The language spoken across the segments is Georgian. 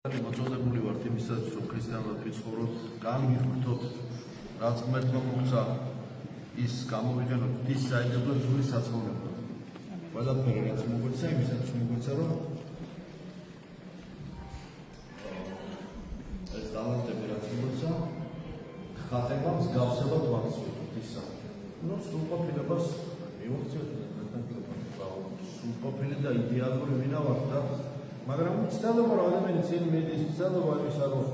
მოწოდებული ვართ იმისაც, რომ ქრისტიანულად ვიცხოვროთ, გამიღვთოთ, რაც ღმერთმა მოგცა, ის გამოვიყენოთ ის საიდუმლო ძველი საცხოვრებლად. ყველაფერი რაც მოგვეცა, იმისაც მოგვეცა, რომ ეს ტალანტები რაც მოგვეცა, ხატება მსგავსებად ვახსოვოთ ისა. სრულყოფილებას მივუხციოთ სრულყოფილი და იდეალური ვინა ვართ და მაგრამ ცდილობა რომ ადამიანი წინ მიდის, ცდილობა იმისა რომ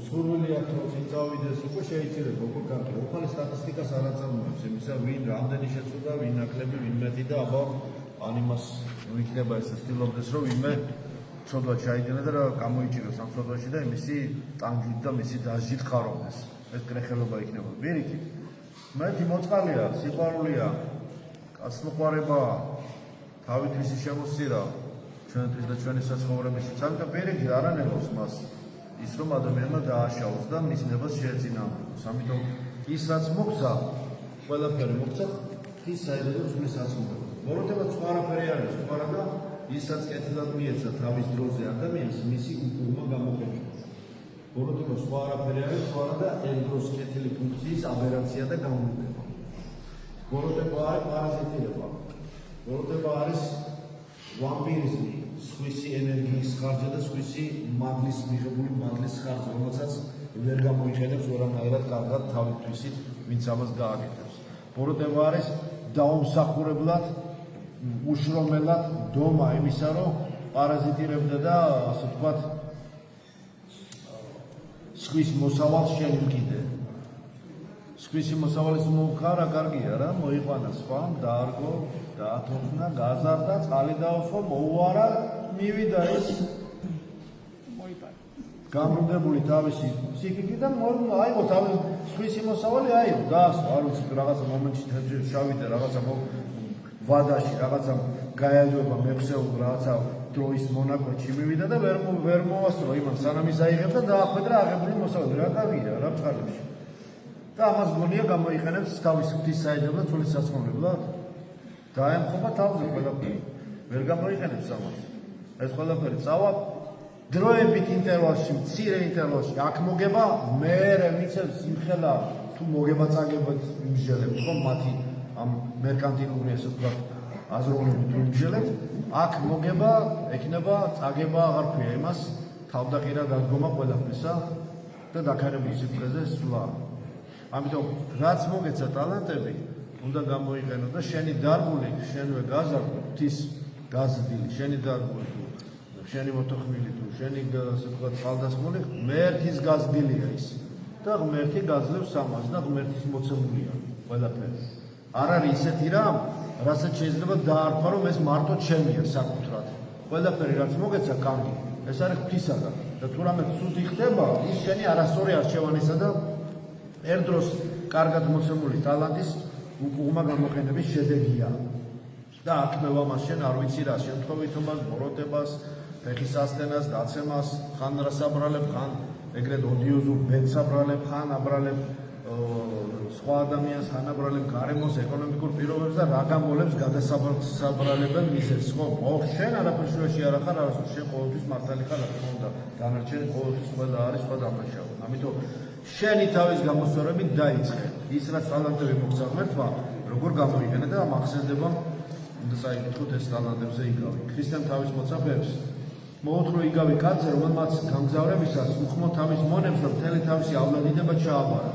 სურვილი აქვს რომ წინ წავიდეს, უკვე შეიძლება უკვე კარგი. უხალე სტატისტიკას არ აწარმოებს იმისა ვინ რამდენი შეცვლა, ვინ ნაკლები, ვინ მეტი და აბა ან იმას იქნება ეს ცდილობდეს რომ ვინმე ცოდვა ჩაიდინა და რა გამოიჭიროს ამ ცოდვაში და მისი ტანგით და მისი დასჯით ხარობდეს. ეს კრეხელობა იქნება. ვერიქით. მეტი მოწყალია, სიყვარულია, კაცმოყვარება, თავითვისი შემოსცირა ჩვენთვის და ჩვენი საცხოვრების სამთა პირიქით არ ანებობს მას ის რომ ადამიანმა დააშაოს და მის ნებას შეეწინააღმდეგოს. ამიტომ ის რაც მოგცა, ყველაფერი მოგცა ის საიდუმლო ძველი საცხოვრებლად. მოროდება სხვა არაფერი არის, სხვა და ისაც კეთილად მიეცა თავის დროზე ადამიანს მისი უგუღმა გამოყენება. მოროდება სხვა არაფერი არის, სხვა და ერთ დროს კეთილი ფუნქციის აბერაცია და გამოყენება. მოროდება არის პარაზიტირება. მოროდება არის ვამპირიზმი. სხვისი ენერგიის ხარჯი და სხვისი მადლის მიღებული მადლის ხარჯი, რომელსაც ვერ გამოიყენებს ვერანაირად კარგად თავითვისით, ვინც ამას გააკეთებს. მოროდება არის დაუმსახურებლად, უშრომელად დომა იმისა, რომ პარაზიტირებდა და ასე ვთქვათ, სხვის მოსავალს შენ უკიდე. სხვისი მოსავალის მომხარა კარგია რა, მოიყვანა სხვამ, დაარგო, დაათოხნა, გაზარდა, წყალი დაუხო, მოუარა, მივიდა ეს გამრუდებული თავისი სიკიკიდან აიღო თავის სხვისი მოსავალი აიღო, დაასვა, არ ვიცი რაღაცა მომენტში შავიდა, რაღაცა ვადაში, რაღაცა გაელვება, მექსეულ რაღაცა დროის მონაკვეთში მივიდა და ვერ მოვასწრო იმან სანამ ის აიღებდა და დაახვედრა აღებული მოსავალი, რა კარგია, რა წყალებში. და ამას გონია გამოიყენებს თავის ღვთისმსაჯელად ძველი საცხოვრებლად. დაემხობა თავზე ყველაფერი. ვერ გამოიყენებს ამას. ეს ყველაფერი წავა დროებით ინტერვალში, მცირე ინტერვალში. აქ მოგება, მერე მიცემს იმხელა თუ მოგება წაგებად იმჟელებთ, რომ მათი ამ მერკანტილური ესე ვთქვათ აზროვნებით თუ იმჟელებთ, აქ მოგება, ექნება წაგება აღარ ქვია იმას, თავდაყირა დადგომა ყველაფრისა და დაქარების სიფრთხეზე სვლა. ამიტომ რაც მოგეცა ტალანტები, უნდა გამოიყენო და შენი დარგული, შენვე გაზარდო, ღვთის გაზრდილი, შენი დარგული თუ შენი მოთხოვილი თუ შენი ასე ვთქვათ წყალდასმული, ღმერთის გაზრდილია ის. და ღმერთი გაძლევს ამას და ღმერთის მოცემულია ყველაფერი. არ არის ისეთი რამ, რასაც შეიძლება დაარქვა, რომ ეს მარტო ჩემია საკუთრად. ყველაფერი რაც მოგეცა კარგი, ეს არის ღვთისაგან. და თუ რამე ცუდი ხდება, ის შენი არასწორი არჩევანისა და ერთ დროს კარგად მოცემული ტალანტის უგუღმა გამოყენების შედეგია. და აკმევა მას შენ არ ვიცი რა, შემთხვევითობას, მოროდებას, ფეხის ასთენას, დაცემას, ხან რას აბრალებ, ხან ეგრეთ ოდიოზურ ბედს აბრალებ, ხან აბრალებ სხვა ადამიანს, ხან აბრალებ გარემოს, ეკონომიკურ პირობებს და რა გამოლებს გადასაბრალებენ მიზეზს. ხო, შენ არაფერში არ ახარ, არასდროს შენ ყოველთვის მართალი ხარ, რა თქმა უნდა, დანარჩენი ყოველთვის ყველა არის სხვა დამნაშავე. ამიტომ შენი თავის გამოსწორებით დაიწყე. ის რაც ტალანტები მოგცა ღმერთმა, როგორ გამოიყენე და მახსენდება უნდა საერთოდ ეს ტალანტებზე იგავი. ქრისტემ თავის მოცაფეებს მოუთრო იგავი კაცზე, რომელმაც გამგზავრებისას უხმო თავის მონებს და მთელი თავისიავლადინება ჩააბარა.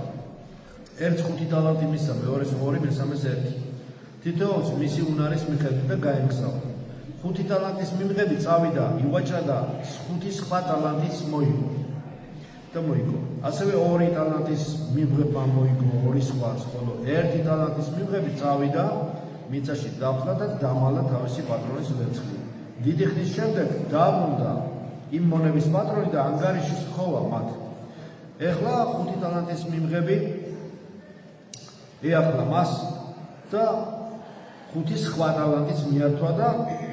ერთს 5 ტალანტი მისცა, მეორეს 2, მესამეს 1. თითოეულს მისი უნარის მიხედვით და გაემგზავრა. 5 ტალანტის მიმღები წავიდა, ივაჭრა და 5 სხვა ტალანტიც მოიგო. და მოიგო. ასევე 2 ტალანტის მიმღებმა მოიგო 2 სხვაც, ხოლო 1 ტალანტის მიმღები წავიდა, მიწაში დაფლა და დამალა თავისი პატრონის ვერცხლი. დიდი ხნის შემდეგ დაბრუნდა იმ მონების პატრონი და ანგარიში სთხოვა მათ. ეხლა 5 ტალანტის მიმღები ეახლა მას და 5 სხვა ტალანტის მიართვა და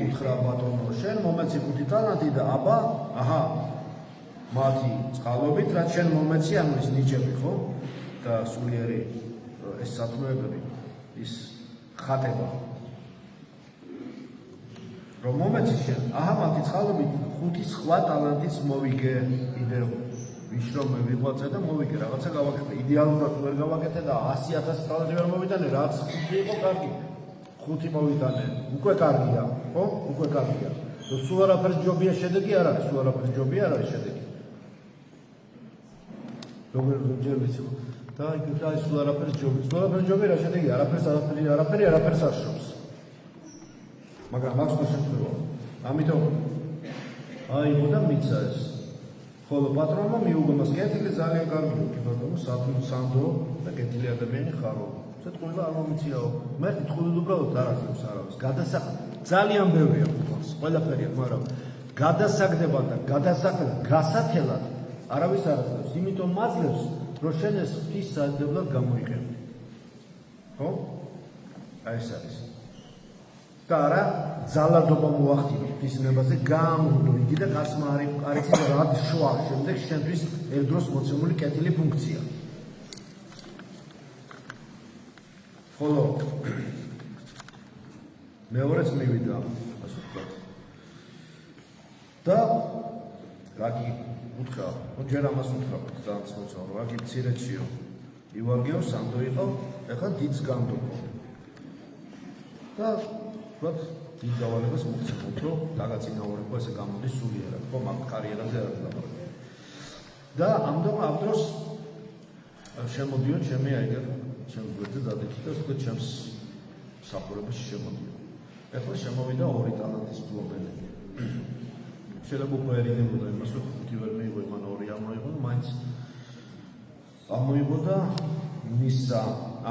უთხრა ბატონო, შენ მომეცი 5 ტალანტი და აბა, აჰა მათი წყალობით, რაც შენ მომეცი, ანუ ის ნიჭები, ხო? და სულიერი ეს სათნოებები, ის ხატება. რომ მომეცი შენ, აჰა მათი წყალობით ხუთი სხვა ტალანტიც მოვიგე კიდევ ის რომ ვიღვაწე და მოვიგე რაღაცა გავაკეთე იდეალურად ვერ გავაკეთე და 100,000 ტალანტი ვერ მოვიტანე რაც ხუთი იყო კარგი ხუთი მოვიტანე უკვე კარგია ხო უკვე კარგია სულ არაფერს ჯობია შედეგი არ არის სულ არაფერს ჯობია არ არის შედეგი როგორ ჯერ ვიცი და იქ არის სულ არაფერს ჯობია რა შედეგი არაფერს არ შობს მაგრამ აქვს შემთხვევა ამიტომ აიღო და მიცა ეს ხოლო პატრონმა მიუგო მას კეთილი ძალიან კარგი კი ბატონო სანდო და კეთილი ადამიანი ხარო სიტყვა არ მომიციაო მე თქვენ უბრალოდ არ ახსენს არავის გადასახადი ძალიან ბევრია ფულს ყველაფერია მაგრამ გადასაგდება და გადასახადი გასათელად არავის არ ახსენს იმიტომ მაძლევს რომ შენ ეს ღვთის სარდებლად გამოიყენო ხო აი ეს არის და არა ძალადობა მოახდინო ღვთისნებაზე გამოდო იგი და გასმა არის რად შვა შემდეგ შენთვის ერთდროს მოცემული კეთილი ფუნქცია ხოლო მეორეც მივიდა ასე ვთქვათ და გაგი უთხრა ჯერ ამას უთხრა ძალიან ცნობილ ვაგი მცირეჩიო ივარგიო სანდო იყო ეხლა დიდს გამდობო და ვთქვათ დიდ დავალებას მოგცემოთ რომ დაგაწინაურება ესე გამოდის სულიერად ხო მაგ კარიერაზე არ დაბადება და ამ დროს შემოდიო ჩემი აიგე ჩემს გვერდზე დადექი და ვთქვათ ჩემს საფურებაში შემოდიო ეხლა შემოვიდა ორი ტალანტის ფლობელი შეიძლება უკვე ერინებოდა იმას რომ ხუთი ვერ მიიღო იმან ორი ამოიღო მაინც ამოიღო და მისა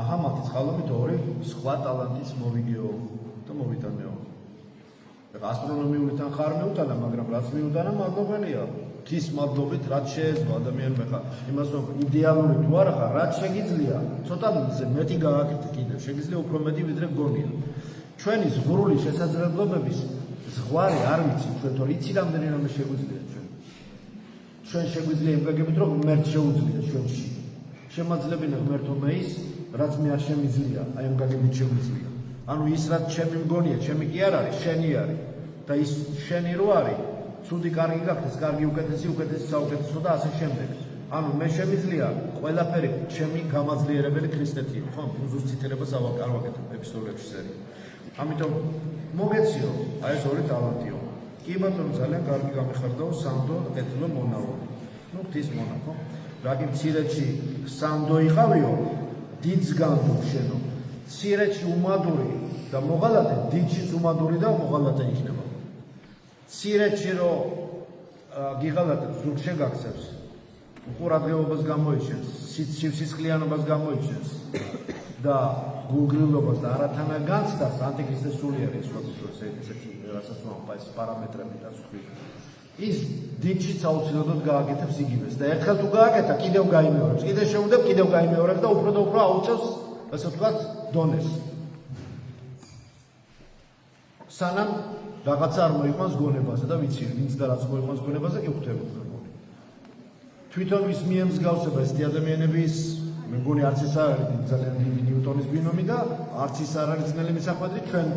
აჰა მათი წყალობით ორი სხვა ტალანტიც მოვიგეო და მოვიტანეო ეხლა ასტრონომიული თან ხარ მეუტანა მაგრამ რაც მიუტანა მადლობელია ღვთის მადლობით რაც შეეძლო ადამიანმა ხა იმას რომ იდეალური თუ არა ხარ რაც შეგიძლია ცოტა მეტი გააკეთე კიდევ შეგიძლია უფრო მეტი ვიდრე გონია ჩვენი ზღურული შესაძლებლობების ზღვარი არ ვიცი ჩვენ თორე იცი რამდენი რამე შეგვიძლია ჩვენ შეგვიძლია იმგაგებით რომ ღმერთ შეუძლია ჩვენში შემაძლებინა ღმერთობა ის რაც მე არ შემიძლია აი ამ გაგებით შეგვიძლია ანუ ის რაც ჩემი მგონია ჩემი კი არ არის შენი არის და ის შენი რო არის ცუდი კარგი გახდეს კარგი უკეთესი საუკეთესო და ასე შემდეგ ანუ მე შემიძლია ყველაფერი ჩემი გამაძლიერებელი ქრისტეთია ხო უზუს ციტირებას არ ვაკეთებ ეპისტოლებში სერია ამიტომ მოგეციო აი ეს ორი ტალანტიო კი ბატონო ძალიან კარგი გამიხარდაო სანდო ეთლო მონაო ნუ ღვთის მონა ხო რაგი მცირეში სანდო იყავიო დიდს განდო შენო მცირეში უმადური და მოღალატე დიდშიც უმადური და მოღალატე იქნება მცირეში რო გიღალატე ზურგ შეგაქცევს უყურადღებობას გამოიჩენს სისხლიანობას გამოიჩენს და გულგრილობას და არათანა განცდას ანტიქრისტეს სულიერი ესეთი რასაც ვამბობ ეს პარამეტრები რაც ვთქვი ის დიდშიც აუცილებლად გააკეთებს იგივეს და ერთხელ თუ გააკეთა კიდევ გაიმეორებს კიდევ შეუდებ კიდევ გაიმეორებს და უფრო აუწევს ასე ვთქვათ დონეს სანამ რაღაცა არ მოიყვანს გონებაზე და ვიცი ვინც და რაც მოიყვანს გონებაზე კი ხვდებოდა თვითონ ვის მიემსგავსება ესეთი ადამიანების მე მგონი არც ის არ არის ძალიან დიდი ნიუტონის ბინომი და არც ის არ არის ძნელი მისახვედრი ჩვენ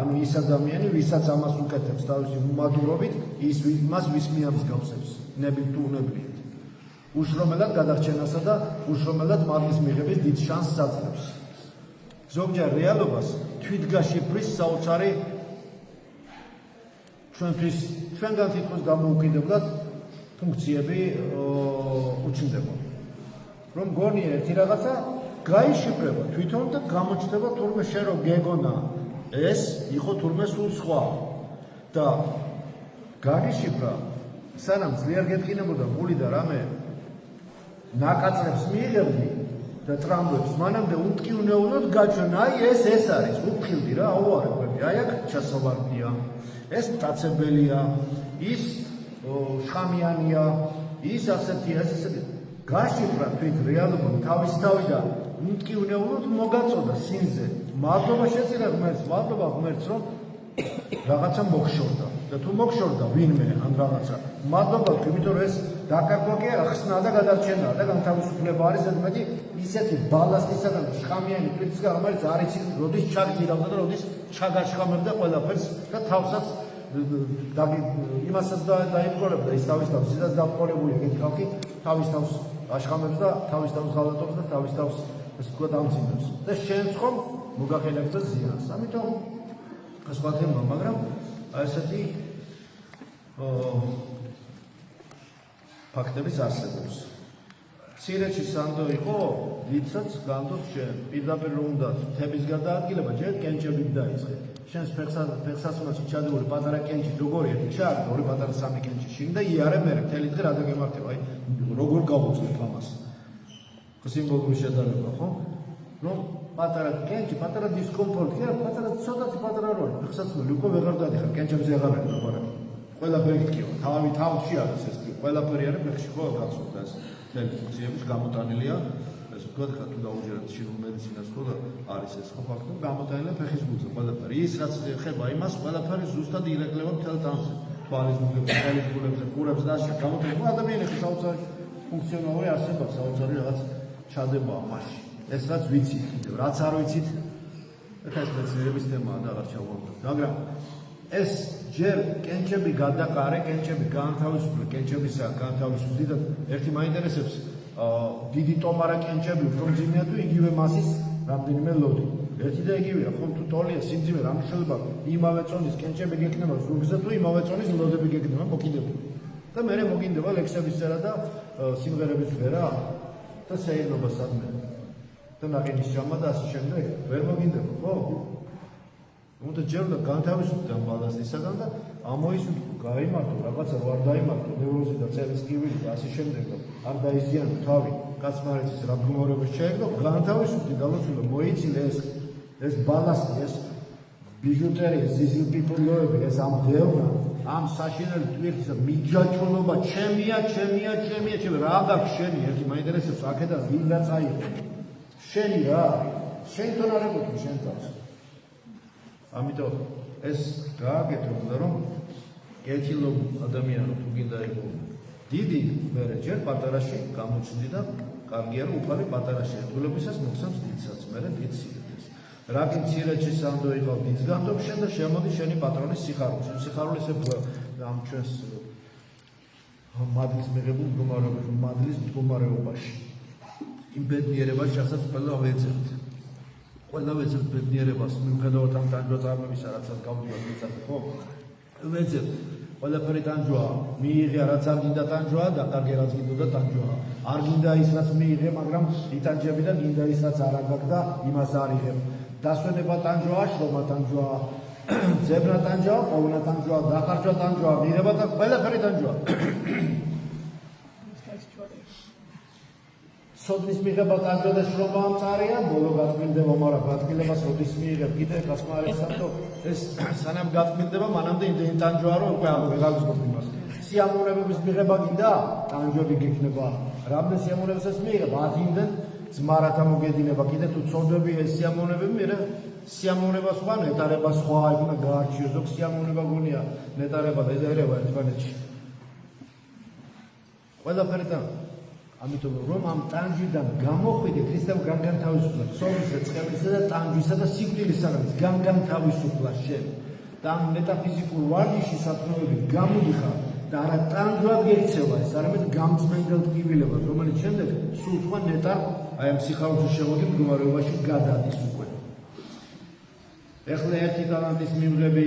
ანუ ის ადამიანი ვისაც ამას უკეთებს თავისი უმადურობით ის მას ვის მიამსგავსებს ნებით თუ უნებლიეთ უშრომელად გადარჩენასა და უშრომელად მადლის მიღების დიდ შანსს აძლევს ზოგჯერ რეალობას თვითგაშიფვრის საოცარი ჩვენთვის ჩვენგან თითქოს გამოუკიდებლად ფუნქციები უჩნდება რომ გონია ერთი რაღაცა გაიშიფრება თვითონ და გამოჩნდება თურმე შენ რომ გეგონა ეს იყო თურმე სულ სხვა და გაგიშიფრა სანამ ძლიერ გეთხინებოდა გული და რამე ნაკაწრებს მიიღებდი და ტრამვებს მანამდე უტკივნეულოდ გაჩვენა აი ეს არის უფხილდი რა აუარებები აი აქ ჩასავარდია ეს მტაცებელია ის შხამიანია ის ასეთია გაშიფრა თვით რეალობა თავის თავიდან მტკივნეულოდ მოგაწოდა სინზე მადლობა შეწირა ღმერთს მადლობა ღმერთს რომ რაღაცა მოგშორდა და თუ მოგშორდა ვინმე ან რაღაცა მადლობა თქვი იმიტომ რომ ეს დაკარგვა კი არა ხსნა და გადარჩენა და განთავისუფლება არის ზედმეტი ისეთი ბალასტისა და შხამიანი თვითსგან რომელიც არ იცი როდის ჩაგზირავდა და როდის ჩაგაშხამებდა ყველაფერს და თავსაც იმასაც დაიმყურებდა ის თავის თავს, ისაც დამყურებულია ეგეთი ხალხი თავის თავს აშხამებს და თავის თავს ღალატობს და თავის თავს ესე ვთქვათ ამძიმებს. და შენც ხომ მოგახელებს და ზიანს. ამიტომ სხვა თემა, მაგრამ ესეთი ფაქტების არსებობს. სირეთში სანდო იყო, ვიცაც განდოს შენ. პირდაპირ რომ უნდა თების გადაადგილება, ჯერ კენჭებით დაიწყე. შენს ფეხსაცმელში ჩადებული პატარა კენჭი როგორია? ჩააგდო ორი პატარა სამი კენჭი შინ და იარე მე მთელი დღე რა დაგემართება, აი როგორ გავუწევ ამას. სიმბოლური შედარება, ხო? რომ პატარა კენჭი, პატარა დისკომფორტი, პატარა ცოტათი პატარა როლი. ფეხსაცმელი უკვე ვეღარ დადიხარ, კენჭებზე აღარ არის ლაპარაკი. ყველაფერი გქიო, თავში არის ეს კი, ყველაფერი არის ფეხში ხო გასულდა ეს. მთელი ფუნქციების გამოტანილია, ეს ვთქვათ, ხა თუ დაუჯერებთ ჩინურ მედიცინას ხო და არის ეს ხო ფაქტი, გამოტანილია ფეხის გულზე ყველაფერი. ის რაც ეხება იმას, ყველაფერი ზუსტად ირეკლება მთელ ტანზე. თვალის გულებზე, ხელის გულებზე, ყურებს და ასე გამოტანილია. ადამიანები საოცარი ფუნქციონალური არსება, საოცარი რაღაც ჩადებაა მასში. ეს რაც ვიცით, რაც არ ვიცით, ეხლა ეს მეცნიერების თემაა და აღარ ჩავარდოთ. მაგრამ ეს ჯერ კენჭები გადაყარე, კენჭები განთავისუფლე, კენჭებისა განთავისუფლდი და ერთი მაინტერესებს დიდი ტომარა კენჭები უფრო მძიმეა თუ იგივე მასის რამდენიმე ლოდი. ერთი და იგივეა, ხომ თუ ტოლია სიმძიმე რა მნიშვნელობა იმავე წონის კენჭები გექნება ზურგზე თუ იმავე წონის ლოდები გექნება მოკიდებული. და მე მოგინდება ლექსების წერა და სიმღერების წერა და საერთობა სადმე. და ნაკენის ჟამა და ასე შემდეგ ვერ მოგინდება, ხო? უნდა ჯერ უნდა განთავისუფლდე ამ ბალანსისაგან და ამოისურვო, გაიმართო, რაღაცა რო არ დაიმართო, ნევროზი და წერის კივილი და ასე შემდეგ და არ დაიზიანო თავი, კაცმარეთის რა მდგომარეობაში შეეგდო, განთავისუფლდი, გადასულო, მოიცილე ეს ბალანსი, ეს ბიჟუტერია, ზიზილ პიპულოები, ეს ამ დევნა, ამ საშინელი ტვირთისა მიჯაჭვობა, ჩემია, რა გაქვს შენი, ერთი მაინტერესებს აქედან ვინდა წაიღო. შენი რა, შენთან არ ეკუთვნი შენ თავს. ამიტომ ეს გააკეთებდა რომ ერთილო ადამიანი თუ გინდა იყო დიდი მერე ჯერ პატარაში გამოჩნდი და კარგია რომ უფალი პატარაში ერთგულებისას მოხსნას დიდსაც მერე დიდ სირეთს. რაკინ სირეთში სანდო იყო დიდს განდობს შენ და შემოდი შენი პატრონის სიხარულში. სიხარულის ამ ჩვენს მადლის მიღებულ მდგომარეობაში. იმ ბედნიერებას რასაც ყველა ვეძებთ. ყველა ვეძებთ ბედნიერებას, მიუხედავად ამ ტანჯვა წარმებისა, რაცაც გავდივართ მიწაზე, ხო? ვეძებთ. ყველაფერი ტანჯვაა. მიიღე რაც არ გინდა ტანჯვაა და კარგი რაც გინდოდა ტანჯვაა. არ გინდა ის რაც მიიღე, მაგრამ იტანჯები და გინდა ის რაც არ აგაკ და იმას არ იღებ. დასვენება ტანჯვაა, შრომა ტანჯვაა, ძებნა ტანჯვაა, ყოვნა ტანჯვაა, დახარჯვა ტანჯვაა, მიღება და ყველაფერი ტანჯვაა. სოდნის მიღება ტანჯვა და შრომა მწარია, ბოლო გაწმილდება, მაგრამ გაწმილება სოდის მიიღებ, კიდე გასმარესადო ეს სანამ გაწმილდება, მანამდე იმდენი ტანჯვაა, რომ უკვე აღგვეღავისგოთ იმას. სიამოვნებების მიღება გინდა, ტანჯვები გექნება. რამდენ სიამოვნებასაც მიიღებ, 10 იმდენ ძმარათა მოგედინება, კიდე თუ ცოდები ეს სიამოვნებები, მე სიამოვნება სხვა, ნეტარება სხვა, იქნა გაარჩიო, ზოგ სიამოვნება გონია, ნეტარება და ეზერება ერთმანეთში. ყველაფერი და ამიტომ რომ ამ ტანჯვიდან გამოხვიდე ქრისტემ განთავისუფლა ცოდისა, წყებისა და ტანჯვისა და სიკვდილისაგან განთავისუფლა შენ და ამ მეტაფიზიკურ ვარჯიში სათნოებით გამოდიხარ და არა ტანჯვად გექცევა ეს, არამედ გამწმენდელ ტკივილებას, რომელიც შემდეგ სულ სხვა ნეტარ აი ამ სიხარულში შემოდი მდგომარეობაში გადადის უკვე. ეხლა ერთი ტალანტის მიღები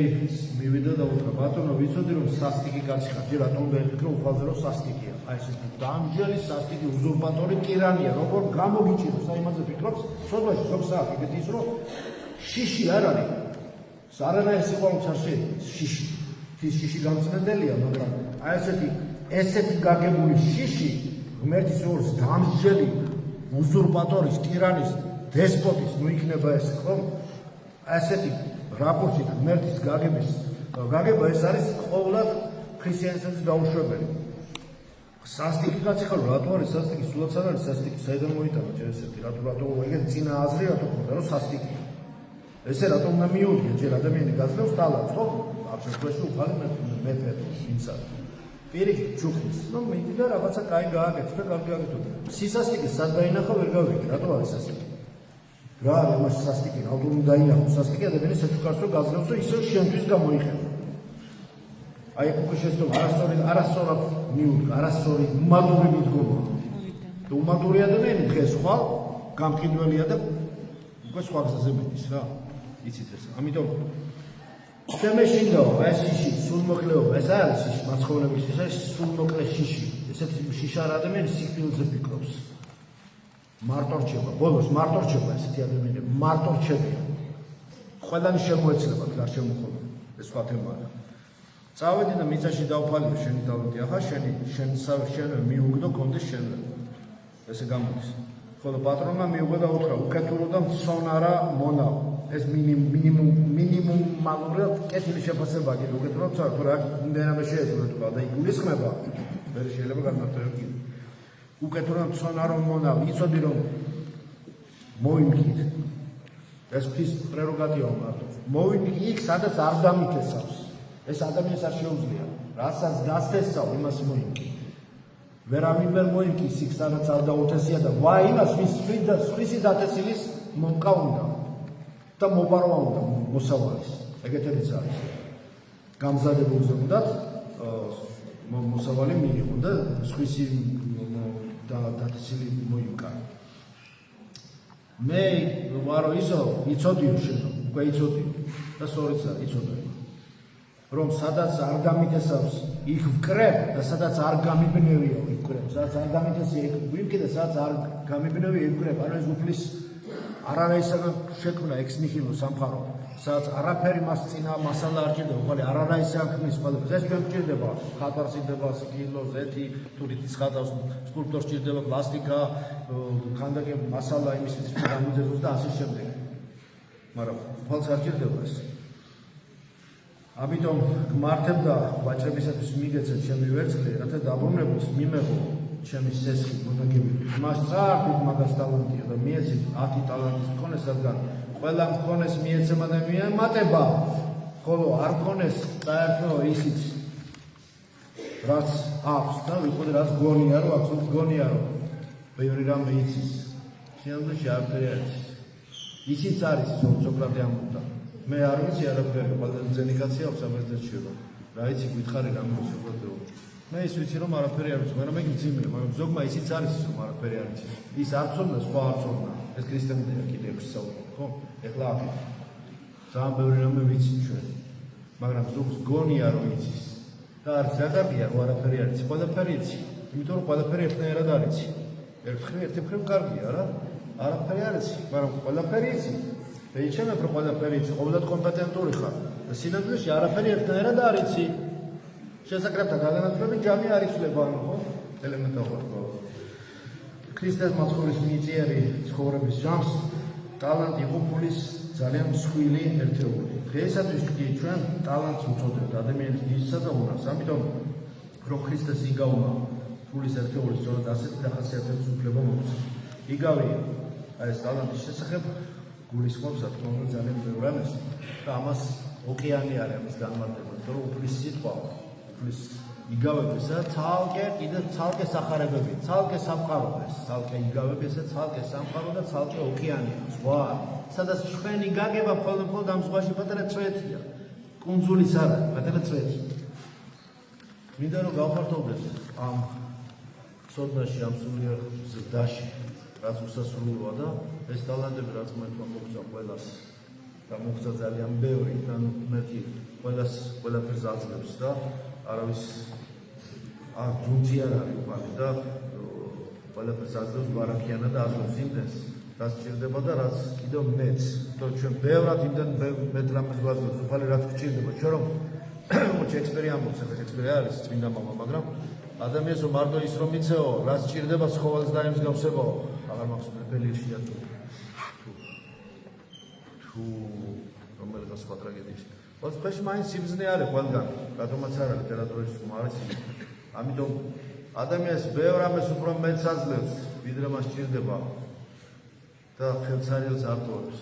მივიდა და უთხრა ბატონო ვიცოდი რომ სასტიკი კაცი ხარ, ჯერ რატომ დაიფიქრე უფალზე რომ სასტიკია. აი ეს დამჯელი სასტიკი უზურპატორი ტირანია, როგორ გამოგიჭიროს აი იმაზე ფიქრობს, სოდაში ზოგ საათი ეგეთ ის რომ შიში არ არის. სარანაირ სიყვარულს არ შეიძლება შიში. ის შიში გამწმენდელია, მაგრამ აი ესეთი გაგებული შიში ღმერთის ორს დამჯელი უზურპატორის, ტირანის, დესპოტის ნუ იქნება ეს ხო? ასეთი რაპორტი და ღმერთის გაგება ეს არის ყოველად ქრისტიანსაც დაუშვებელი. სასტიკი კაცი ხარ, რატო არის სასტიკი? სულაც არ არის სასტიკი, საიდან მოიტანა ჯერ ესეთი, რატო ეგეთ წინა აზრი რატო ხდება, რომ სასტიკია. ესე რატომ უნდა მიუდგე, ჯერ ადამიანი გაძლევს ტალანტს, ხო? აბსოლუტურად უფალი მეთოდი, ინსა. პირიქით ჩუხის, რომ მიდი და რაღაცა კაი გააკეთე და კარგი გააკეთე. სისასტიკი სად დაინახა ვერ გავიგე, რატო არის სასტიკი? რა არის მას სასტიკი, რატომ უნდა დაინახო სასტიკი ადამიანის საჩუქარს რომ გაძლევს და ისე შენთვის გამოიხება. აი კუქიშესტო არასწორად მიუდგა, არასწორი უმატური მიდგომა. და უმატური ადამიანი დღეს ხვალ გამყიდველია და უკვე სხვა გზაზე მიდის რა. იცით ეს. ამიტომ შემეშინდაო ეს შიში, სულმოკლეობა, ეს არის შიში, მაცხოვრების ეს სულმოკლე შიში. ესეთი შიშა რა ადამიანი სიკვდილზე ფიქრობს. მარტო რჩება, ბოლოს მარტო რჩება ესეთი ადამიანები, მარტო რჩებიან. ყველანი შემოეცლებათ გარშემოხობა. ეს სხვა თემაა. წავედი და მიწაში დავფალიო შენი ტალანტი, ახლა შენ მიუგდო კონდეს შენ. ესე გამოდის. ხოლო პატრონმა მიუღო და უთხრა, უკეთურო და მცონარა მონაო. ეს მინიმუმალურად კეთილი შეფასება კიდე უკეთურო მცონარა, თუ რა იმდენად შეეძლო თქვა და იგულისხმება, ვერ შეიძლება განმარტოებია. უკეთურო და მცონარო მონაო, იცოდი რომ მოიმკით. ეს ქვის პრეროგატივა მარტო. მოიმკი იქ, სადაც არ დამითესავს. ეს ადამიანს არ შეუძლია. რასაც გასთესავ, იმას მოიმკი. ვერავინ მოიმკის იქ, სადაც არ დაუთესია და ვა იმას ვისი დათესილის მომკა უნდა და მოპარვა უნდა მოსავალის. ეგეთებიც არის. გამზადებულზე უნდათ მოსავალი მიიღო და სხვისი დათესილი მოიმკა. მე ვარო ისო იცოდიო შენ, უკვე იცოდიო და სწორიც იცოდიო. რომ სადაც არ გამიტესავს იქ ვკრებ და სადაც არ გამიბნევია იქ ვკრებ, სადაც არ გამიტესია იქ ვიმკი და სადაც არ გამიბნევია იქ ვკრებ. ანუ ეს უფლის არანაისაგან შექმნა ექს ნიჰილო სამყარო, სადაც არაფერი მას წინა მასალა არ ჭირდება, უყალი არანაისი აღქმის ყველაფერს. ეს ჩვენ ჭირდება, ხატვარს ჭირდება, სიკილო, ზეთი, თურითის ხატავს, სკულპტორს ჭირდება, პლასტიკა, ხანდაკე მასალა იმის გამოძებნოს და ასე შემდეგ. მაგრამ თვალს არ ჭირდება ეს. ამიტომ გმართებდა ვაჭრებისათვის მიგეცეთ ჩემი ვერცხლი, რათა დაბრუნებულს მიმეღო ჩემი სესხი მონაგებით. მას წაართვით მაგას ტალანტია და მიეცით 10 ტალანტის მქონეს, რადგან ყველა მქონეს მიეცემა და მიემატება, ხოლო არ მქონეს წაერთვა ისიც რაც აქვს და ვიყო რაც გონია რომ აქვს, გონია რომ ბევრი რამე იცის. სიამოვნებაში არაფერი არ იცის. ისიც არის სოკრატე ამბობდა. მე არ ვიცი არაფერი, ყველა ძენი კაცი აქვს საბერძნეთში რომ რა იცი გითხარი რა მოსწოდო. მე ის ვიცი რომ არაფერი არ ვიცი, მაგრამ მე გძიმია, მაგრამ ზოგმა ისიც არის რომ არაფერი არ იცის. ის არ ცოდნა, სხვა არ ცოდნა. ეს ქრისტიანია კიდე 6 საუკუნე, ხო? ეხლა აქ. ძალიან ბევრი რამე ვიცი ჩვენ. მაგრამ ზოგს გონია რომ იცის. და არის ზადაბია რომ არაფერი არ იცი, ყველაფერი იცი. იმიტომ რომ ყველაფერი ერთნაირად არ იცი. ერთი მხრივ კარგია რა. არაფერი არ იცი, მაგრამ ყველაფერი იცი. და იჩემებ რომ ყველაფერი იცი, ყოველად კომპეტენტური ხარ. და სინამდვილეში არაფერი ერთნაირად არ იცი. შესაკრებთა გაგანაცვლებით ჯამი არ იცვლება, ხო? ელემენტარულად. ქრისტეს მაცხოვრის მიწიერი ცხოვრების ჯამს ტალანტი იყო ფულის ძალიან მსხვილი ერთეული. დღეისათვის კი ჩვენ ტალანტს უწოდებთ ადამიანის გიზსა და უნარს. ამიტომ რომ ქრისტეს იგავმა ფულის ერთეულის სწორედ ასეთი დახასიათების უფლება მოგვცა. იგავი ეს ტალანტის შესახებ გულისხმობს რა თქმა უნდა ძალიან ბევრ რამეს და ამას ოკეანე არის ამის განმარტება, რომ უფლის სიტყვა, უფლის იგავებისა ცალკე კიდე ცალკე სახარებები, ცალკე სამყარო ეს, ცალკე იგავებისა, ცალკე სამყარო და ცალკე ოკეანეა, სხვა. სადაც ჩვენი გაგება მხოლოდ ამ ზღვაში პატარა წვეთია. კუნძულის არა, პატარა წვეთი. მინდა რომ გავხარტოვდეთ ამ ცოდნაში, ამ სულიერ ზრდაში, რაც უსასრულოა და ეს ტალანტები რაც მოიწვა მოგწვა ყველას და მოგწვა ძალიან ბევრი და მეთი ყველაფერს აძლევს და არავის ძუნწი არ არის უყალი და ყველაფერს აძლევს ბარაქიანა და აძლევს იმდენს რაც ჭირდება და რაც კიდევ მეც და ჩვენ ბევრად იმდენ მეტ რამეს გვაძლევს უყალი რაც გჭირდება ჩვენ რომ შექსპირი ამბობს ახლა შექსპირი არის წმინდა მამა მაგრამ ადამიანს რომ მარტო ის რომ იცეო რაც ჭირდება ცხოველს და იმის გავსებაო აღარ მახსოვს ბელირშია თუ რომელიღაც სხვა ტრაგედიაში ოცხეში მაინც სიბზნე არის ყველგან რატომაც არ არის ლიტერატურაში ხომ არის ამიტომ ადამიანს ბევრ რამეს უფრო მეტს აძლევს ვიდრე მას ჭირდება და ხელსარიელს არ ტოვებს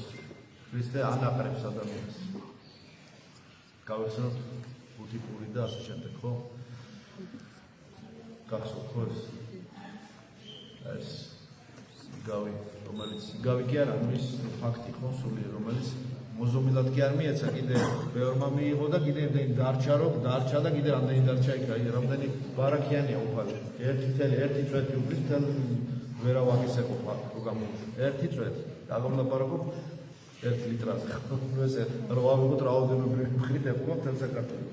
ქრისტე ანაყრებს ადამიანს გავიხსენოთ ბუდიკური და ასე შემდეგ ხო გახსოვთ ხო ეს იგავი, რომელიც იგავი კი არა, ის ფაქტი ხო, სულიერ, რომელიც მოზომილად კი არ მიეცა, კიდე ბევრმა მიიღო და კიდე დარჩა და კიდე რამდენი დარჩა იქ, რამდენი ბარაქიანია უფალი. ერთი წვეთი უფლის მთელ ვერავაკის ეყოფა, რო გამოუშვი. ერთი წვეთი. დაგამლაპარაკობ 1 ლიტრაზე. ესე რო ავიღოთ რაოდენობით მხრით ეყოფა მთელ საქართველოს.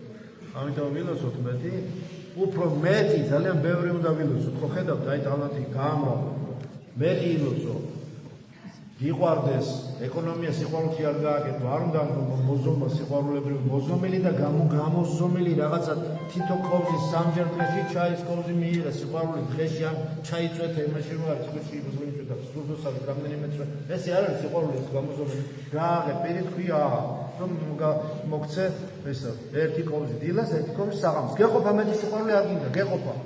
ამიტომ ვილოცოთ მეტი, უფრო მეტი, ძალიან ბევრი უნდა ვილოცოთ. ხო ხედავთ, აი ტალანტი გაამრავლა. მეტი ილოცო. გიყვარდეს, ეკონომია სიყვარულში არ გააკეთო, არ უნდა მოზომა სიყვარულებრივი მოზომილი და გამოზომილი რაღაცა თითო კოვზის სამჯერ დღეში ჩაის კოვზი მიიღე სიყვარული დღეში ან ჩაიწვეთე იმაში რომ არის ხუში მოზომილიწვეთა სულდოსავით რამდენიმე წვე ესე არ არის სიყვარულის გამოზომილი გააღე პირი თქვია რომ მოგცე ესა ერთი კოვზი დილას ერთი კოვზი საღამოს გეყოფა მეტი სიყვარული არ გინდა გეყოფა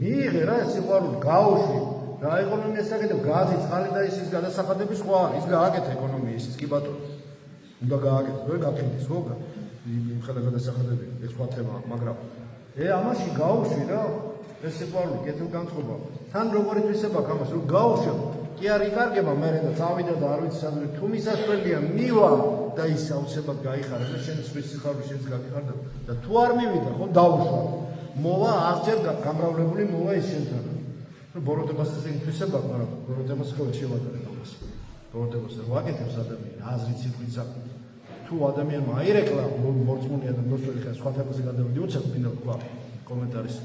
მიიღე რა სიყვარული გაუშვი და ეკონომიას საკეთებ გაზი წყალი და ისის გადასახადები სხვა ის გააკეთე ეკონომიის ის კი ბატონო უნდა გააკეთო ვერ გაფრინდეს ხო იმხელა გადასახადები ეს სხვა თემაა მაგრამ ამაში გაუშვი რა ეს სიყვარული კეთილგანწყობა თან როგორი თვისება აქვს ამას რომ გაუშვი კი არ იკარგება მე და წავიდა და არ ვიცი სამდე თუ მისასვლელია მივა და ის აუცილებლად გაიხარა და შენ სვის სიხარული შენს გაგიხარდა და თუ არ მივიდა ხო დაუშვა მოვა აღჯერ გამრავლებული მოვა ის შენთან ბოროტებას ისე თვისება აქვს, მაგრამ ბოროტებას ხო შევადარებ ამას. ბოროტებას ვაკეთებს ადამიანი, აზრით სიტყვით საქმე. თუ ადამიანმა აირეკლა მორწმუნეა და მოსწონი ხარ სხვა თემაზე გადავიდი, უცებ მინდა თქვა კომენტარის.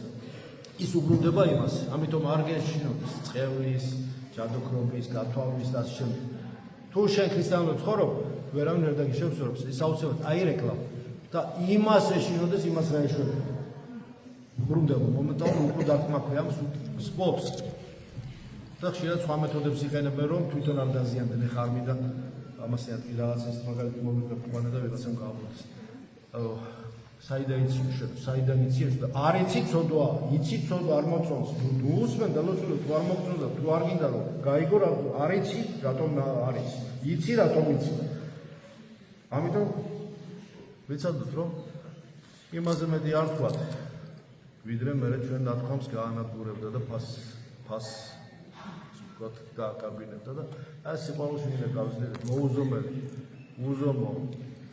ის უბრუნდება იმას, ამიტომ არ გეშინოდეს წყევლის, ჯადოქრობის, გათვალვის და ასე შემდეგ. თუ შენ ქრისტიანულად ცხოვრობ, ვერავინ ვერ დაგიშევსურებს, ის აუცილებლად აირეკლა და იმას ეშინოდეს, იმას რა ეშველება. ბრუნდება მომენტალურად უფრო დაკმაქვია ამ სპორტს და ხშირად სხვა მეთოდებს იყენებენ რომ თვითონ არ დაზიანდნენ ეხლა არ მინდა ამასე ადგი რაღაცას მაგალითად მომიგებყვანა და ვიღაცამ გააბოდეს საიდან იცი და არ იცი ცოდვა იცი ცოდვა არ მოწონს თუ უსმენ და ლოცულობ თუ არ მოგწონს და თუ არ გინდა რომ გაიგო არ იცი რატომ არ იცი იცი რატომ იცი ამიტომ ვიცადოთ რომ იმაზე მეტი არ ვთქვათ ვიდრე მე ჩვენ ნათქვამს გაანადგურებდა და ფას ვთქვათ გააკაბინებდა და აი სიყვარულში მინდა გავიზრდეთ მოუზომელი უზომო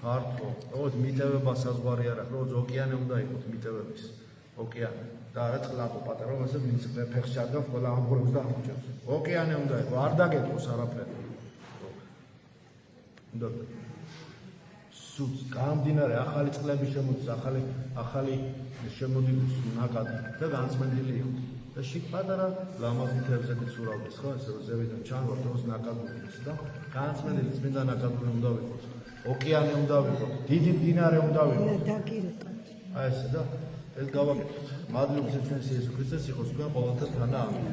ფართო როგორც მიტევება საზღვარი არ აქვს როგორც ოკეანე უნდა იყოს მიტევების ოკეანე და არა წყლაპო პატარა რომ ასე ფეხს ჩადგავს ყველა ამღვრევს და ამოჭებს ოკეანე უნდა იყოს არ დაგეთქოს არაფერი უნდა სულ გამდინარე ახალი წყლები შემოდის ახალი შემოდის ნაკადი და განწმენდილი იყო და შიგ პატარა ლამაზი თევზები ცურავდეს ხო ესე რომ ზევიდან ჩანვარ დროს ნაკადულს და განწმენდილი წმინდა ნაკადული უნდა ვიყოთ ოკეანე უნდა ვიყოთ დიდი მდინარე უნდა ვიყოთ აი ესე და ეს გავაკეთოთ მადლობა ჩვენს იესო ქრისტეს იყოს თქვენ ყოველთა თანა ამინ